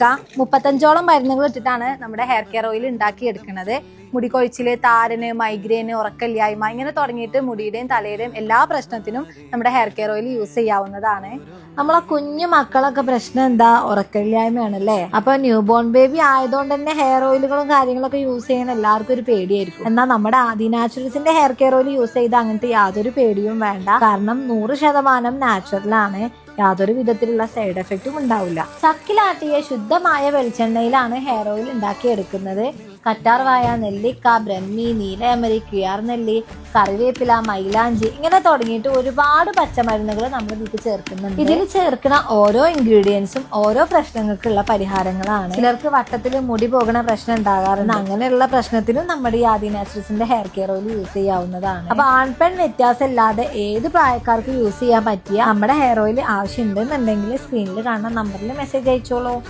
35ഓളം മരുന്നുകൾ ഇട്ടിട്ടാണ് നമ്മുടെ ഹെയർ കെയർ ഓയിൽ ഉണ്ടാക്കി എടുക്കുന്നത്. മുടികൊഴിച്ചില്, താരന്, മൈഗ്രെയിന്, ഉറക്കല്ലായ്മ ഇങ്ങനെ തുടങ്ങിയിട്ട് മുടിയുടെയും തലയുടെയും എല്ലാ പ്രശ്നത്തിനും നമ്മുടെ ഹെയർ കെയർ ഓയിൽ യൂസ് ചെയ്യാവുന്നതാണ്. നമ്മളെ കുഞ്ഞു മക്കളൊക്കെ പ്രശ്നം എന്താ? ഉറക്കല്ലായ്മയാണല്ലേ. അപ്പൊ ന്യൂ ബോൺ ബേബി ആയതുകൊണ്ട് തന്നെ ഹെയർ ഓയിലുകളും കാര്യങ്ങളൊക്കെ യൂസ് ചെയ്യാൻ എല്ലാവർക്കും ഒരു പേടിയായിരിക്കും. എന്നാൽ നമ്മുടെ ആദി നാച്ചുറൽസിന്റെ ഹെയർ കെയർ ഓയിൽ യൂസ് ചെയ്ത് അങ്ങനത്തെ യാതൊരു പേടിയും വേണ്ട. കാരണം 100% നാച്ചുറലാണ്. യാതൊരു വിധത്തിലുള്ള സൈഡ് എഫക്റ്റും ഉണ്ടാവില്ല. ചക്കിലാട്ടിയ ശുദ്ധമായ വെളിച്ചെണ്ണയിലാണ് ഹെയർ ഓയിൽ ഉണ്ടാക്കിയെടുക്കുന്നത്. കറ്റാർവായ, നെല്ലിക്ക, ബ്രഹ്മി, നീലയമരി, കിയാർനെല്ലി, കറിവേപ്പില, മൈലാഞ്ചി ഇങ്ങനെ തുടങ്ങിയിട്ട് ഒരുപാട് പച്ചമരുന്നുകൾ നമ്മൾ ഇതിൽ ചേർക്കുന്നുണ്ട്. ഇതിൽ ചേർക്കുന്ന ഓരോ ഇൻഗ്രീഡിയൻസും ഓരോ പ്രശ്നങ്ങൾക്കുള്ള പരിഹാരങ്ങളാണ്. ചിലർക്ക് വട്ടത്തിൽ മുടി പോകുന്ന പ്രശ്നം ഉണ്ടാകാറുണ്ട്. അങ്ങനെയുള്ള പ്രശ്നത്തിനും നമ്മുടെ ഈ ആദി നാച്ചുറൽസിന്റെ ഹെയർ കെയർ ഓയിൽ യൂസ് ചെയ്യാവുന്നതാണ്. അപ്പൊ ആൺപെൺ വ്യത്യാസം ഇല്ലാതെ ഏത് പ്രായക്കാർക്ക് യൂസ് ചെയ്യാൻ പറ്റിയ നമ്മുടെ ഹെയർ ഓയിൽ ആവശ്യമുണ്ടെന്നുണ്ടെങ്കിൽ സ്ക്രീനിൽ കാണുന്ന നമ്പറിൽ മെസ്സേജ് അയച്ചോളൂ.